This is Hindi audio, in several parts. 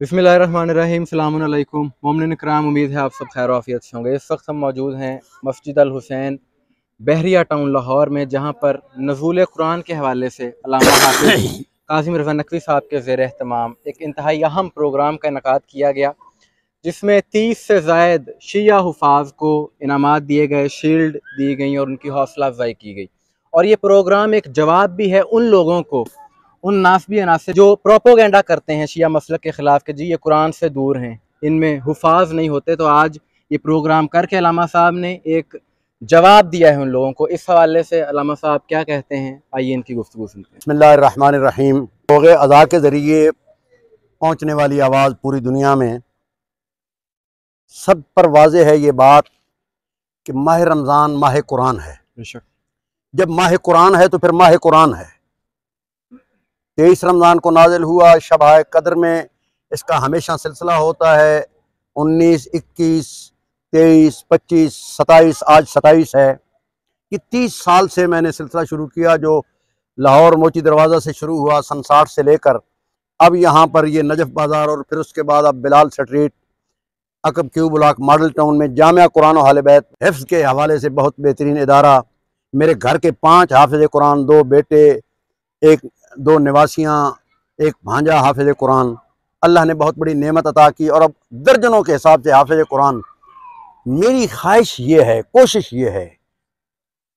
बिस्मिल्लाहिर्रहमानिर्रहीम। अस्सलाम वालेकुम मोमिन इकराम, उम्मीद है आप सब खैर आफियत से होंगे। इस वक्त हम मौजूद हैं मस्जिद अल हुसैन बहरिया टाउन लाहौर में, जहाँ पर नज़ूल कुरान के हवाले से अल्लामा हाफिज़ कासिम रज़ा नकवी साहब के ज़ेर एहतमाम एक इंतहाई अहम प्रोग्राम का इनेकाद किया गया, जिसमें 30 से ज़ायद शिया हुफ़ाज़ को इनामात दिए गए, शील्ड दी गई और उनकी हौसला अफजाई की गई। और ये प्रोग्राम एक जवाब भी है उन लोगों को, उन नासबी अनास से जो प्रोपोगेंडा करते हैं शिया मसलक के ख़िलाफ़ कि जी ये कुरान से दूर हैं, इनमें हुफ़ाज़ नहीं होते। तो आज ये प्रोग्राम करके अल्लामा साहब ने एक जवाब दिया है उन लोगों को। इस हवाले से अल्लामा साहब क्या कहते हैं, आइए इनकी गुफ्तगू सुनते हैं। बिस्मिल्लाहिर्रहमानिर्रहीम। लोग अज़ा के ज़रिए पहुँचने वाली आवाज़ पूरी दुनिया में सब पर वाज़े है ये बात कि माह रमज़ान माह कुरान है। बेशक जब माह कुरान है तो फिर माह कुरान है। 23 रमज़ान को नाजिल हुआ, शब-ए कद्र में इसका हमेशा सिलसिला होता है। 19, 21, 23, 25, 27, आज 27 है। कि 30 साल से मैंने सिलसिला शुरू किया, जो लाहौर मोची दरवाज़ा से शुरू हुआ सन 60 से लेकर अब यहाँ पर ये नजफ़ बाज़ार, और फिर उसके बाद अब बिलाल स्ट्रीट, अकब क्यू ब्लॉक, मॉडल टाउन में जामिया कुरान अहले बैत हिफ्ज़ के हवाले से बहुत बेहतरीन इदारा। मेरे घर के 5 हाफिज़ कुरान, 2 बेटे, 2 निवासियाँ, 1 भांजा हाफिज़ कुरान। अल्लाह ने बहुत बड़ी नेमत अता की और अब दर्जनों के हिसाब से हाफिज़ कुरान। मेरी ख्वाहिश ये है, कोशिश ये है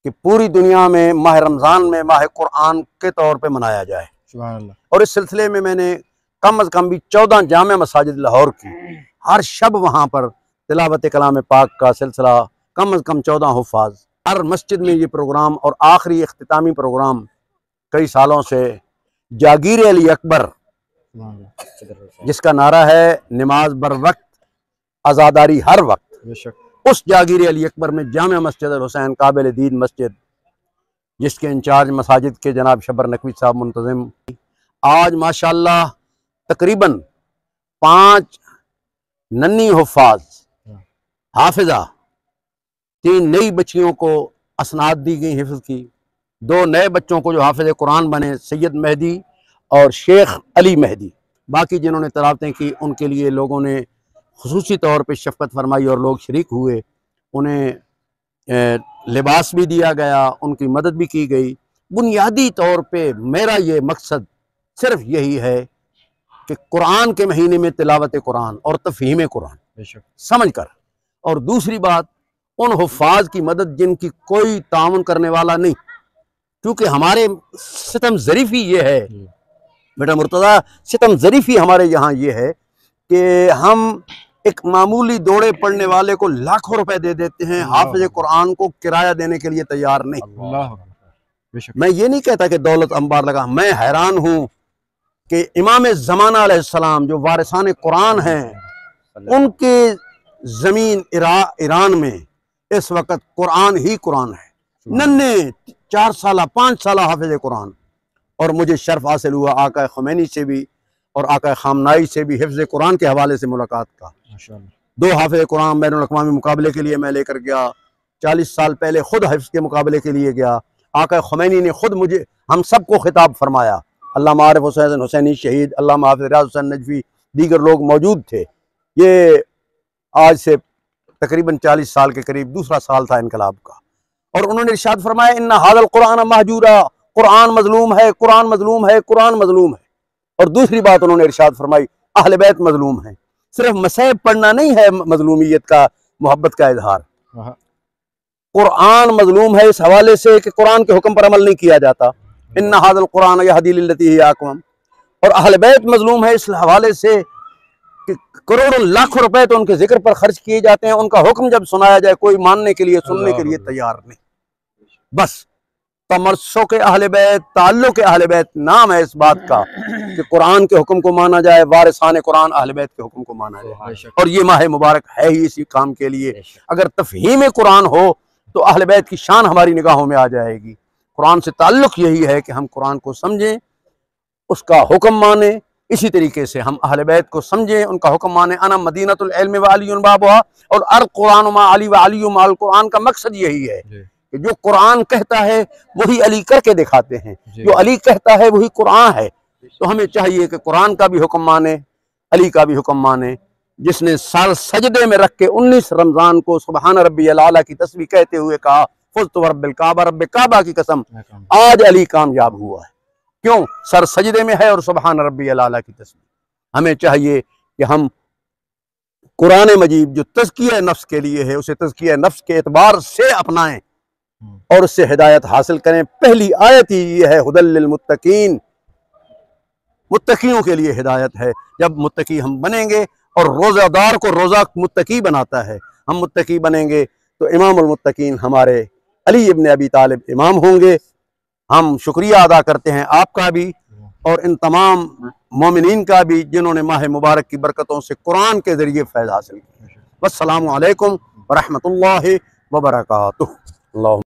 कि पूरी दुनिया में माह रमज़ान में माह कुरान के तौर पे मनाया जाए। सुभान अल्लाह। और इस सिलसिले में मैंने कम अज़ कम भी 14 जामिया मसाजिद लाहौर की, हर शब वहाँ पर तिलावत कलाम पाक का सिलसिला, कम अज़ कम 14 हुफ़ाज़ हर मस्जिद में ये प्रोग्राम। और आखिरी इख्तितामी प्रोग्राम कई सालों से जागीर अली अकबर, जिसका नारा है नमाज बर वक्त, आज़ादारी हर वक्त। बेशक उस जागीर अली अकबर में जामिया मस्जिद अल हुसैन काबिल दीद मस्जिद, जिसके इंचार्ज मसाजिद के जनाब शबर नकवी साहब मुंतज़िम, आज माशाअल्लाह तकरीबन 5 नन्ही हुफ़ाज़ हाफिज़ा, 3 नई बच्चियों को असनाद दी गई हिफ्ज़ की, 2 नए बच्चों को जो हाफिज़ कुरान बने, सैयद मेहदी और शेख अली मेहदी। बाकी जिन्होंने तिलावतें की उनके लिए लोगों ने खुसूसी तौर पे शफ़क़त फरमाई और लोग शरीक हुए। उन्हें लिबास भी दिया गया, उनकी मदद भी की गई। बुनियादी तौर पे मेरा ये मकसद सिर्फ यही है कि कुरान के महीने में तिलावत कुरान और तफ़हीम कुरान समझ कर, और दूसरी बात उन हुफ़ाज़ की मदद जिनकी कोई ताउन करने वाला नहीं। क्योंकि हमारे सितम ज़रीफ़ी ये है बेटा मुर्तज़ा, सितम ज़रीफ़ी हमारे यहाँ ये है कि हम एक मामूली दौड़े पढ़ने वाले को लाखों रुपए दे देते हैं, हाफिज़ कुरान को किराया देने के लिए तैयार नहीं। मैं ये नहीं कहता कि दौलत अंबार लगा। मैं हैरान हूँ कि इमाम ज़माना अलैहिस्सलाम जो वारिसान कुरान हैं, उनके ज़मीन ईरान में इस वक्त कुरान ही कुरान है। नन्हे 4 साल 5 साल हाफिज़ कुरान। और मुझे शर्फ हासिल हुआ आका ख़ुमैनी से भी और आका ख़ामनाई से भी हिफ्ज़ कुरान के हवाले से मुलाकात का। 2 हाफिज़ कुरान बैनुल अक़वामी मुकाबले के लिए मैं लेकर गया। 40 साल पहले खुद हिफ्ज़ के मुकाबले के लिए गया। आका ख़ुमैनी ने खुद मुझे, हम सबको खिताब फरमाया। अल्लामा आरिफ हुसैन हुसैनी शहीद, अल्लामा हाफिज़ रियाज़ हुसैन नजवी, दीगर लोग मौजूद थे। ये आज से तकरीबन 40 साल के करीब दूसरा साल था इनकलाब का। और उन्होंने इरशाद फरमाया, इन्ना हाज़ल कुरान महजूरा, कुरान मजलूम है, कुरान मजलूम है, कुरान मजलूम है। और दूसरी बात उन्होंने इरशाद फरमाई, अहले बैत मजलूम है। सिर्फ मसैब पढ़ना नहीं है मजलूमियत का, मोहब्बत का इजहार। कुरान मजलूम है इस हवाले से कि कुरान के हुक्म पर अमल नहीं किया जाता। इन्ना हाज़ल कुरान यहदी लिल्लती हिया अक़वम। और अहले बैत मजलूम है इस हवाले से कि करोड़ों लाखों रुपए तो उनके जिक्र पर खर्च किए जाते हैं, उनका हुक्म जब सुनाया जाए कोई मानने के लिए, सुनने के लिए तैयार नहीं। बस तमस्सुक के अहले बैत, ताल्लुक़ के अहले बैत नाम है इस बात का कि कुरान के हुक्म को माना जाए, वारिसान कुरान अहले बैत के हुक्म को माना जाए। और ये माह मुबारक है ही इसी काम के लिए। अगर तफ़हीम कुरान हो तो अहले बैत की शान हमारी निगाहों में आ जाएगी। कुरान से ताल्लुक़ यही है कि हम कुरान को समझें, उसका हुक्म माने। इसी तरीके से हम अहले बैत को समझें, उनका हुक्म माने। अना मदीनतुल इल्म व अलीयुन बाबुहा, और अल कुरान मा अली व अली माल कुरान का मकसद यही है कि जो कुरान कहता है वही अली करके दिखाते हैं, जो अली कहता है वही कुरान है। तो हमें चाहिए कि कुरान का भी हुक्म माने, अली का भी हुक्म माने, जिसने सर सजदे में रख के 19 रमजान को सुबहान रब्बियल आला की तस्बीह कहते हुए कहा फुज़्तु रब्बिल काबा, रब्बे काबा की कसम, आज अली कामयाब हुआ है। क्यों? सर सजदे में है और सुबहान रब्बियल आला की तस्बीह। हमें चाहिए कि हम कुरान मजीद जो तज़किया नफ्स के लिए है उसे तज़किया नफ्स के एतबार से अपनाएं और उससे हिदायत हासिल करें। पहली आयत ही ये है, हुदल लिल मुत्तकीन, मुत्तकियों के लिए हिदायत है। जब मुत्तकी हम बनेंगे, और रोज़ादार को रोज़ा मुत्तकी बनाता है, हम मुत्तकी बनेंगे तो इमामुल मुत्तकीन हमारे अली इब्न अबी तालिब इमाम होंगे। हम शुक्रिया अदा करते हैं आपका भी और इन तमाम मोमिनीन का भी जिन्होंने माह मुबारक की बरकतों से कुरान के ज़रिए फैज़ हासिल किया। वस्सलामु अलैकुम व रहमतुल्लाहि व बरकातुहू।